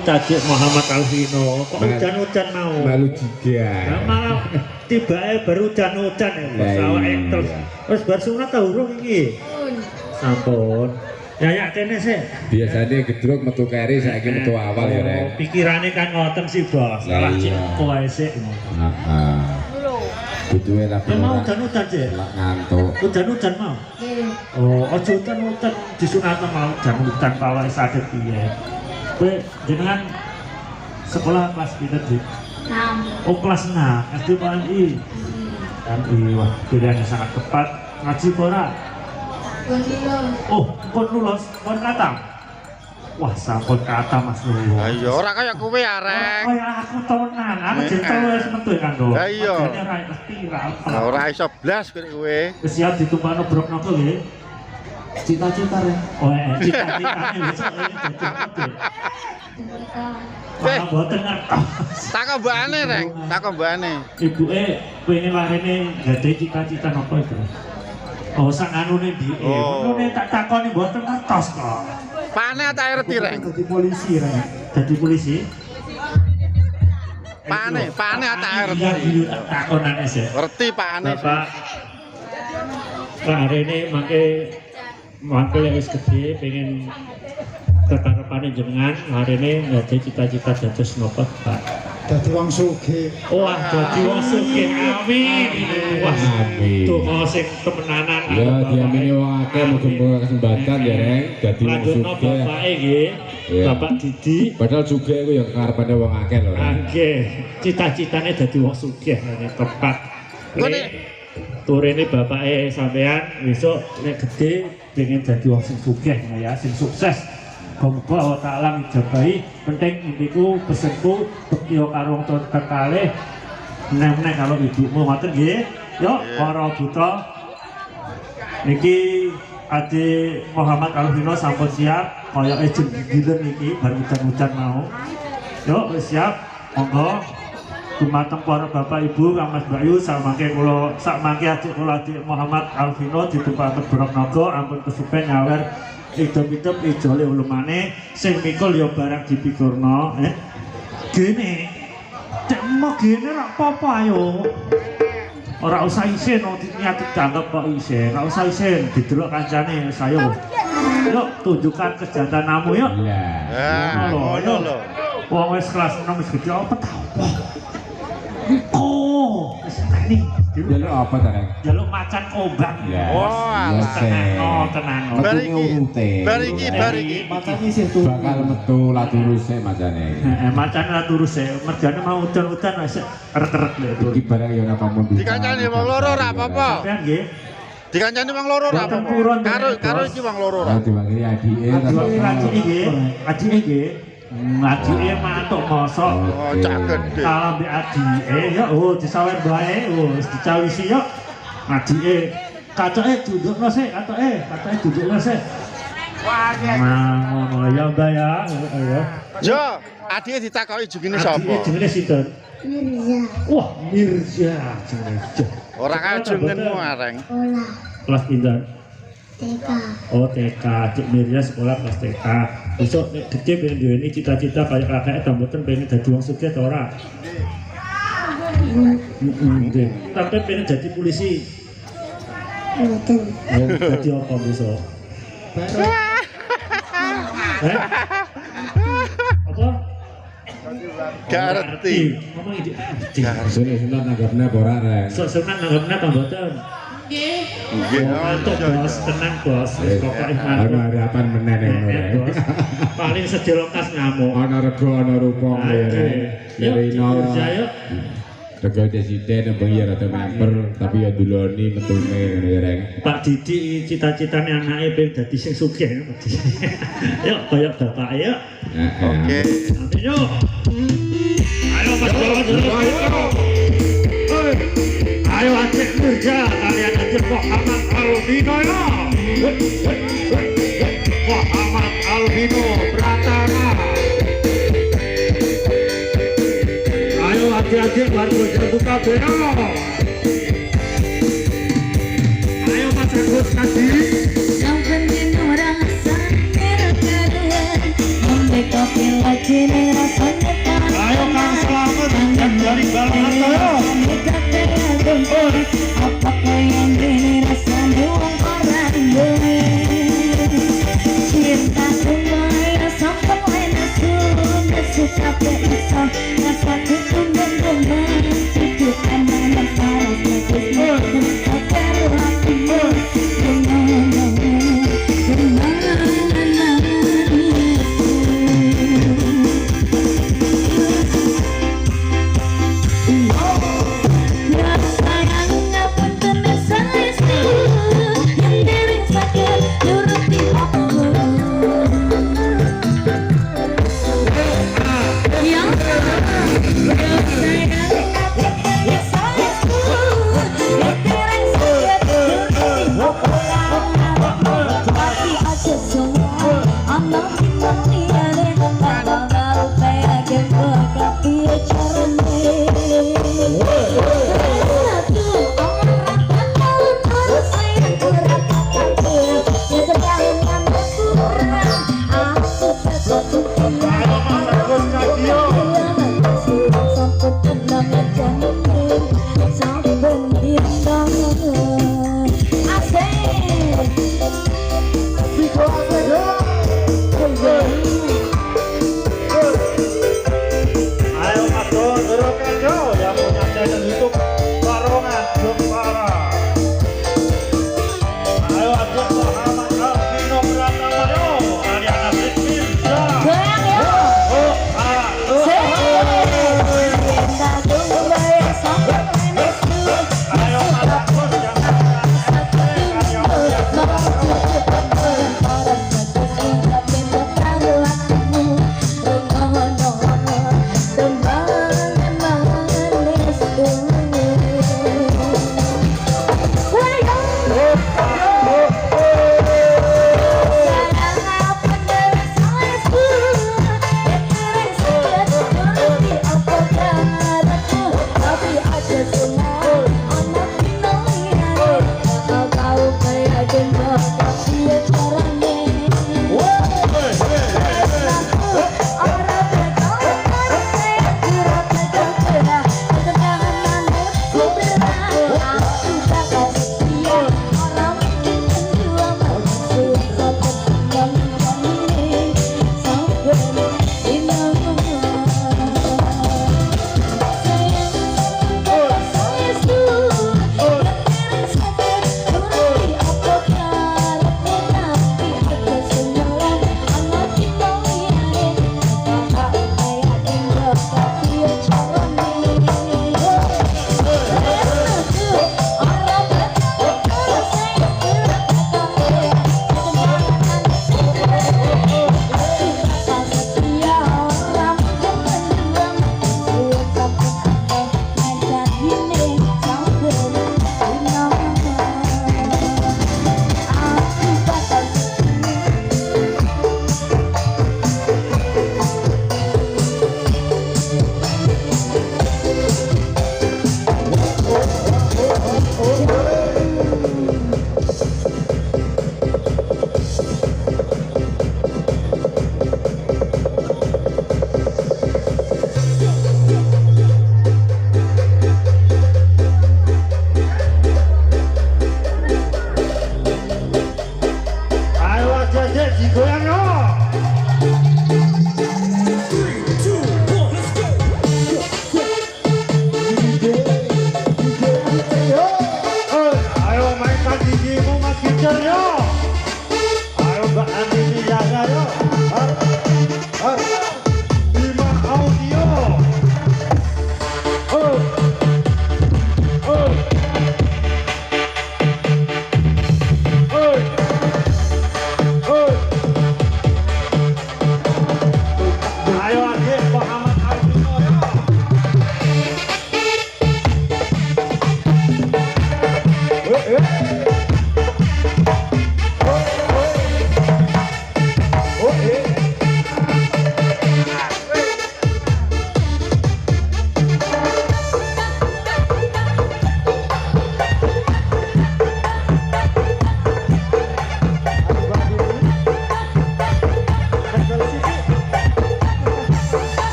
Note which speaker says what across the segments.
Speaker 1: Tajuk Muhammad Alvino kok hujan-hujan mau
Speaker 2: malu juga
Speaker 1: nah, malah tiba baru hujan-hujan ya sawah terus bersunat tau urung ini sampun ya kene sih
Speaker 2: biasanya gedruk metu keri saiki metu awal ya Rek
Speaker 1: pikirannya kan ngoten sih bos salah cipko ae sik
Speaker 2: butuhe lah
Speaker 1: mau hujan-hujan sih
Speaker 2: ngantuk
Speaker 1: hujan-hujan mau oh ojo hujan-hujan disunat mau hujan-hujan pawai sakit piye kowe jenengan sekolah kelas pinten sih? 6. Oh kelas 6, SD PNI. PNI, wah pilihannya sangat tepat. Ngaji ora? Oh, kon lulus, kon kata. Wah, sampun kata Mas Lulu.
Speaker 3: Ayo ora kaya kowe arek.
Speaker 1: Kaya aku tenan, aku jentel wis metu kan lho.
Speaker 3: Ha iya.
Speaker 1: Ora ngerti ra.
Speaker 3: Ora iso blas kowe.
Speaker 1: Wis siap ditumpakno brok-brok nggih. Cita-cita ya? Oh cita-citanya besok ini jadi malah buatan ngertos
Speaker 3: takon mbakane Rek, takon mbakane
Speaker 1: ibuke pengen larene gak cita-cita apa itu oh sang anune di anune tak takoni buatan ngertos kok
Speaker 3: pane tak ngerti Rek
Speaker 1: jadi polisi Rek jadi polisi
Speaker 3: pane tak ngerti
Speaker 1: tak takonan sih
Speaker 3: ngerti pane
Speaker 1: Bapak hari ini mangkel yang gede pengen kekarepane jenengan hari ini nggak cita-cita dados nopo Pak
Speaker 4: dadi wong sugih
Speaker 1: wah dadi wong sugih amin wah donga sing temenanan
Speaker 2: ya diamini wong akeh muga-muga kesempatan ya Reng dadi wong sugih
Speaker 1: bapake nggih Bapak Didi
Speaker 2: padahal sugih iku ya karepane wong akeh lho
Speaker 1: nggih cita-citane dadi wong sugih tepat turene bapake sampean besok nek gede pengen jadi wong sing sugih ya sing sukses muga Allah taala ngijabahi penting intiku pesenku bekyo karo wong tuwa kekalih meneh kalau ibumu ngoten nggih yo para duta niki Ade Muhammad Alvino sampun siap koyoke jeng-jeng niki bar hujan-hujan mau yo wis siap monggo dumateng para bapak ibu Kang Mas Bayu samangke kula sakmangke adik kula Adik Muhammad Alvino ditumpaken Broknogo ampun kesupen nyawer idem-idem ijole ulumane sing mikul ya barang dipikirno gene cek mau gene ora apa-apa ayo ora usah isin niat dianggap kok isin ora usah isin didelok kancane sayo yuk tunjukkan kejantananmu yuk
Speaker 3: ngono lho
Speaker 1: wong wis kelas 6 wis gede apa tau oh, ini
Speaker 2: jaluk apa ta Reng?
Speaker 1: Jaluk macan kobang.
Speaker 3: Wah,
Speaker 1: tenang.
Speaker 3: Bariki.
Speaker 4: matane sih tuh
Speaker 2: bakal metu laturus sik macane.
Speaker 1: Macan laturus sik, merjane mau udan-udan wis eret-eret lho.
Speaker 2: Iki barang ya napa mun
Speaker 3: dikancani wong loro ora apa-apa.
Speaker 1: Sampeyan nggih.
Speaker 3: Dikancani wong loro ora apa-apa. Karo iki wong loro ora.
Speaker 2: Diwakili adike
Speaker 1: Adike nggih. Adike mantuk mosok.
Speaker 3: Oh, cak gede.
Speaker 1: Kalau mbek adike ya disawer bae wis dicawisi yo. Adike kacoke dudukno sik, katoke dudukno sik. Wah, ngono ya Mbak ya.
Speaker 3: Jo, adike ditakoki jenenge sapa?
Speaker 1: Adike jenenge sinten?
Speaker 5: Mirza.
Speaker 1: Wah, Mirza jenenge.
Speaker 3: Ora kajengenmu areng.
Speaker 5: Olah.
Speaker 1: Kelas pinten?
Speaker 5: TK.
Speaker 1: Oh TK, Cik Mirza sekolah kelas TK. Besok nek gede pengen duweni cita-cita kayak kakek ta mboten pengen dadi wong sugih ta ora? Nggih. Tapi pengen jadi polisi.
Speaker 5: Mboten.
Speaker 1: Oh, dadi apa besok? Apa?
Speaker 3: Gak ngerti.
Speaker 1: Ngomong iki.
Speaker 2: Sunat nanggapna apa ora Reng?
Speaker 1: Sok senang nanggapna ta mboten?
Speaker 3: Nggih.
Speaker 1: Mantuk bos, tenang bos. Pokoke
Speaker 2: Ana
Speaker 1: mantuk.
Speaker 2: harapan menen ngono.
Speaker 1: Paling sejelokas ngamuk.
Speaker 2: Ana rego ana rupa Rino. Rego desiden bengi rada memper tapi ya duloni metune ngene ya Reng.
Speaker 1: Pak Didi cita-citane anake pengen dadi sing sugih. Yuk kaya bapak yuk.
Speaker 3: Oke.
Speaker 1: Yuk. Ayo Mas Jawa. Ayo Aceh Mirza kalian Aceh Muhammad Alvino ya. Muhammad Alvino Pratama. Ayo adik-adik baru buka beno. Ayo Mas Agus Kadi.
Speaker 5: Yang penting orang sangat keren. Membeka
Speaker 1: Ayo Kang Selamat dan dari Balongan Toyo.
Speaker 6: Apakah yang ini rasanya orang bumi? Cinta semuanya sampai nasun suka berisau rasa kutungan dengan cukupan nama paras bagus sampai hati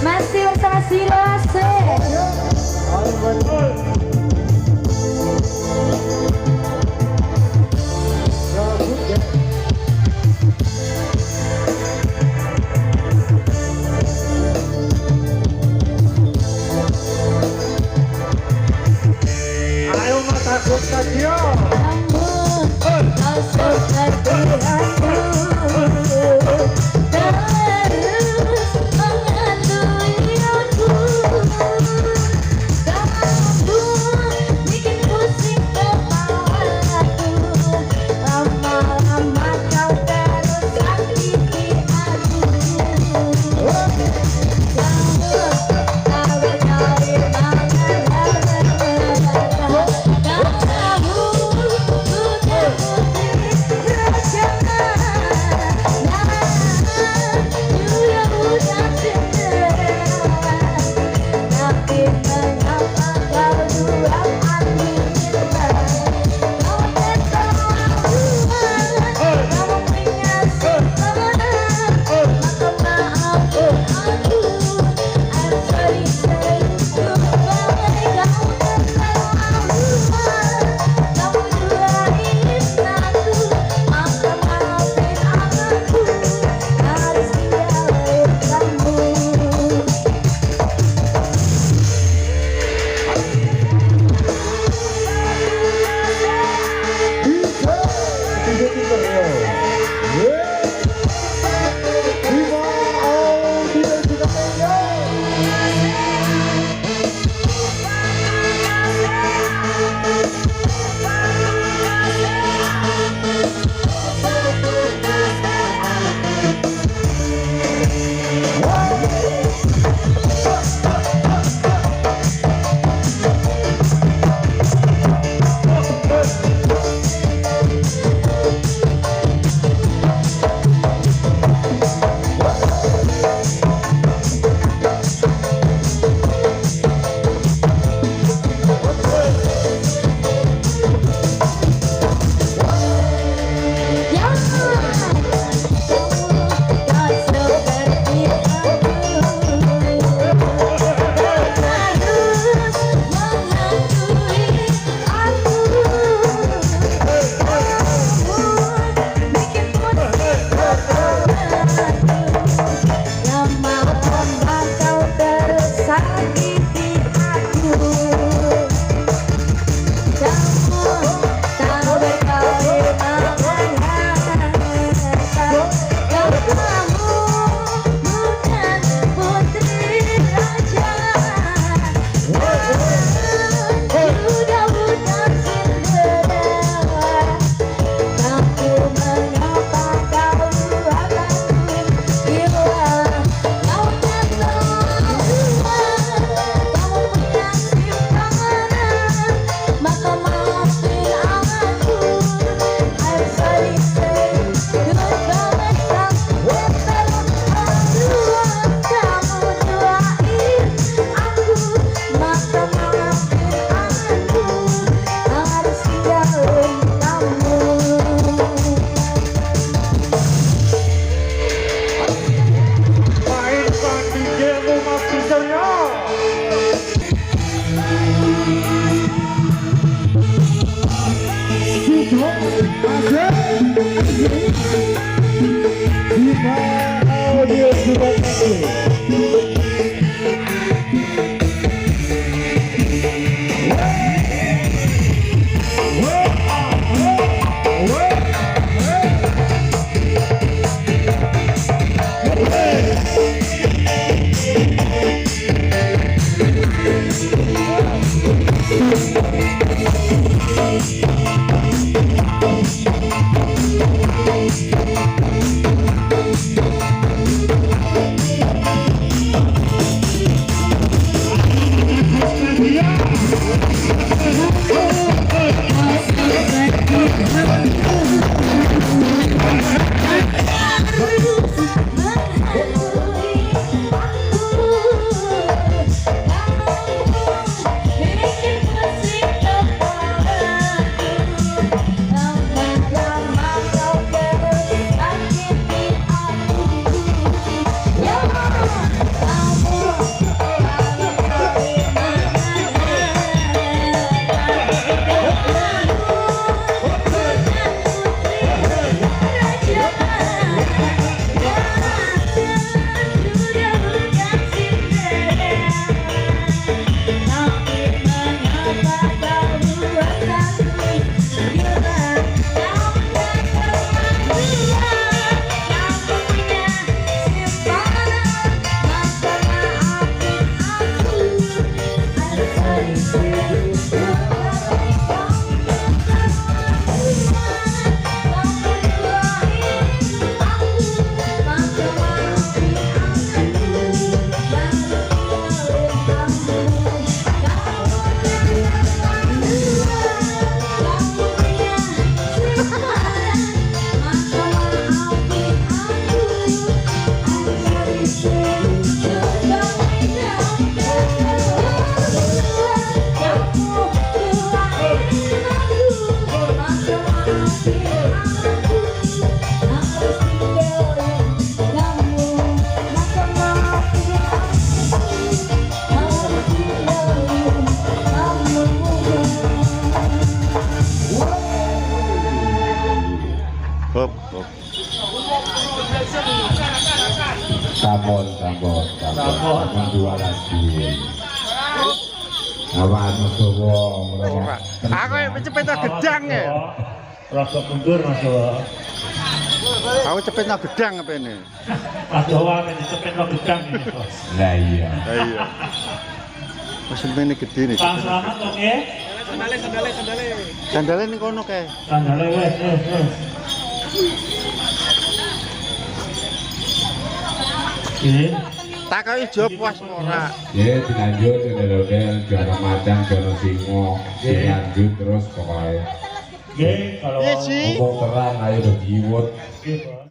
Speaker 6: Masih bersama si Rose.
Speaker 1: Ayo mata kota dia.
Speaker 6: Namun kau seperti aku terus menghantui aku. Kamu bikin pusing kepalaku. Lama-lama kau terus sakiti aku. Kamu tak berkali
Speaker 3: Hop.
Speaker 2: Sampun dua lagi. Awan Masowo.
Speaker 3: Aku cepet gedang ya.
Speaker 1: Rasa mundur Mas Jawa.
Speaker 3: Aku cepet gedang apa ini?
Speaker 1: Mas Jawa ini cepet gedang ini Bos.
Speaker 2: Lah iya.
Speaker 3: Iya. Mesin ini gede nih.
Speaker 1: Kang Slamet oke?
Speaker 3: Sandalnya ini kono kayak.
Speaker 1: Sandale wes. Oke.
Speaker 3: Tak kau jawab puas ora.
Speaker 2: Ya dilanjut model-model juara macan, juara singo, dilanjut terus pokoknya.
Speaker 1: Oke, kalau
Speaker 3: Iya sih.
Speaker 2: Ngomong terang ayo udah giwot.
Speaker 1: Oke, Bos.